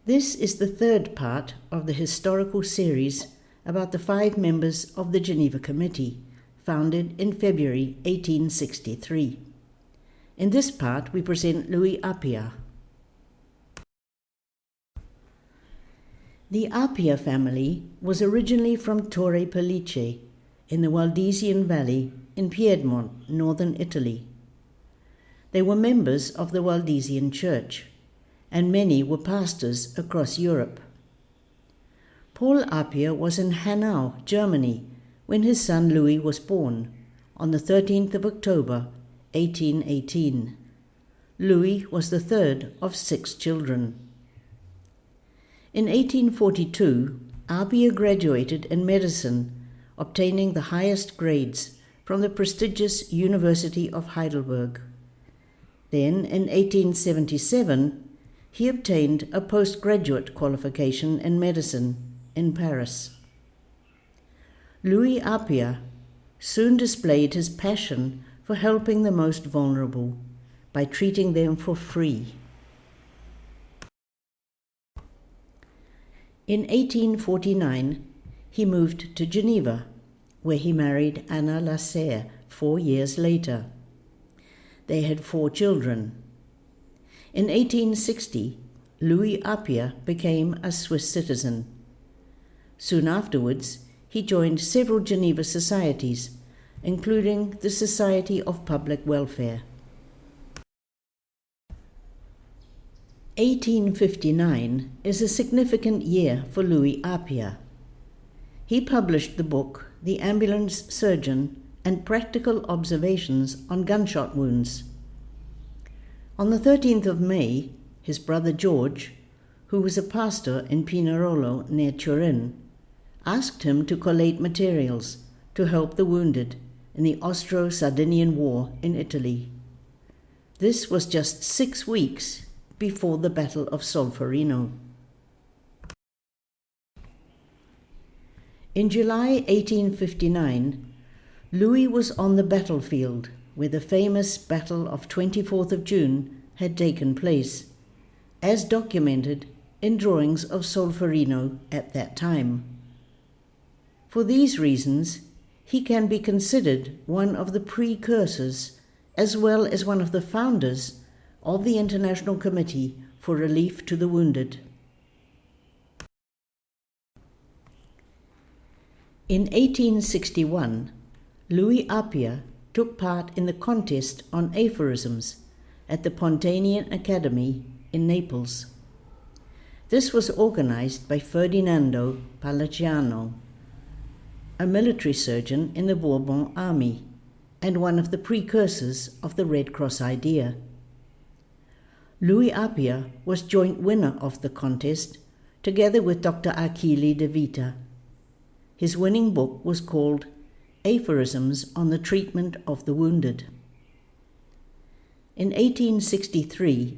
This is the third part of the historical series about the 5 members of the Geneva Committee, founded in February 1863. In this part, we present Louis Appiah. The Appiah family was originally from Torre Pellice, in the Valdesian Valley in Piedmont, northern Italy. They were members of the Valdesian Church, and many were pastors across Europe. Paul Appiah was in Hanau, Germany, when his son Louis was born, on the 13th of October, 1818. Louis was the third of 6 children. In 1842, Appiah graduated in medicine, obtaining the highest grades from the prestigious University of Heidelberg. Then, in 1877, he obtained a postgraduate qualification in medicine in Paris. Louis Appiah soon displayed his passion for helping the most vulnerable by treating them for free. In 1849, he moved to Geneva, where he married Anna Lasserre 4 years later. They had 4 children. In 1860, Louis Appiah became a Swiss citizen. Soon afterwards, he joined several Geneva societies, including the Society of Public Welfare. 1859 is a significant year for Louis Appiah. He published the book The Ambulance Surgeon and Practical Observations on Gunshot Wounds. On the 13th of May, his brother George, who was a pastor in Pinerolo near Turin, asked him to collate materials to help the wounded in the Austro-Sardinian War in Italy. This was just 6 weeks before the Battle of Solferino. In July 1859, Louis was on the battlefield where the famous Battle of 24th of June had taken place, as documented in drawings of Solferino at that time. For these reasons, he can be considered one of the precursors, as well as one of the founders, of the International Committee for Relief to the Wounded. In 1861, Louis Appiah took part in the contest on aphorisms at the Pontanian Academy in Naples. This was organized by Ferdinando Palaciano, a military surgeon in the Bourbon army and one of the precursors of the Red Cross idea. Louis Appiah was joint winner of the contest, together with Dr. Achille de Vita. His winning book was called Aphorisms on the Treatment of the Wounded. In 1863,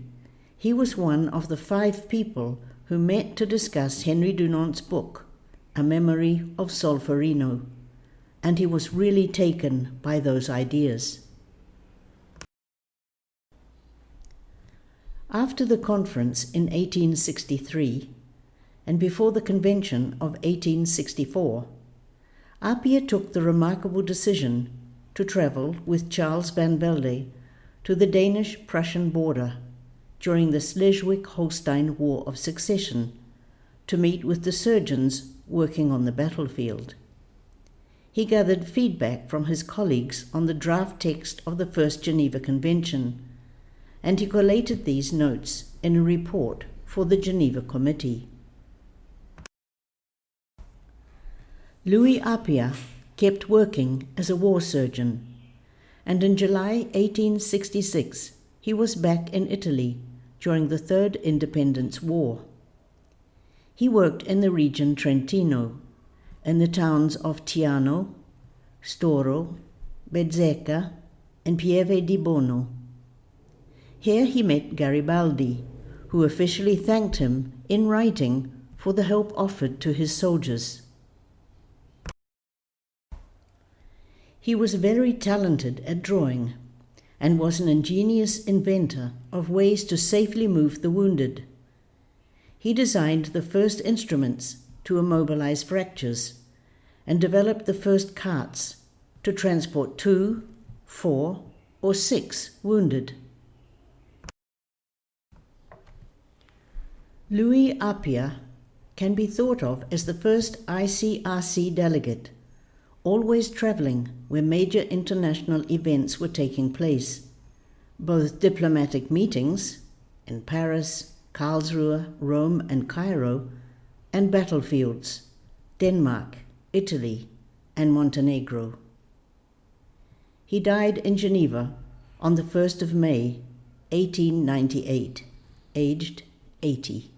he was one of the 5 people who met to discuss Henry Dunant's book, A Memory of Solferino, and he was really taken by those ideas. After the conference in 1863, and before the convention of 1864, Appiah took the remarkable decision to travel with Charles van Velde to the Danish-Prussian border during the Schleswig-Holstein War of Succession to meet with the surgeons working on the battlefield. He gathered feedback from his colleagues on the draft text of the First Geneva Convention, and he collated these notes in a report for the Geneva Committee. Louis Appiah kept working as a war surgeon, and in July 1866 he was back in Italy during the Third Independence War. He worked in the region Trentino, in the towns of Tiano, Storo, Bezzecca, and Pieve di Bono. Here he met Garibaldi, who officially thanked him in writing for the help offered to his soldiers. He was very talented at drawing and was an ingenious inventor of ways to safely move the wounded. He designed the first instruments to immobilize fractures and developed the first carts to transport 2, 4, or 6 wounded. Louis Appia can be thought of as the first ICRC delegate, always traveling where major international events were taking place, both diplomatic meetings in Paris, Karlsruhe, Rome, and Cairo, and battlefields, Denmark, Italy, and Montenegro. He died in Geneva on the 1st of May, 1898, aged 80.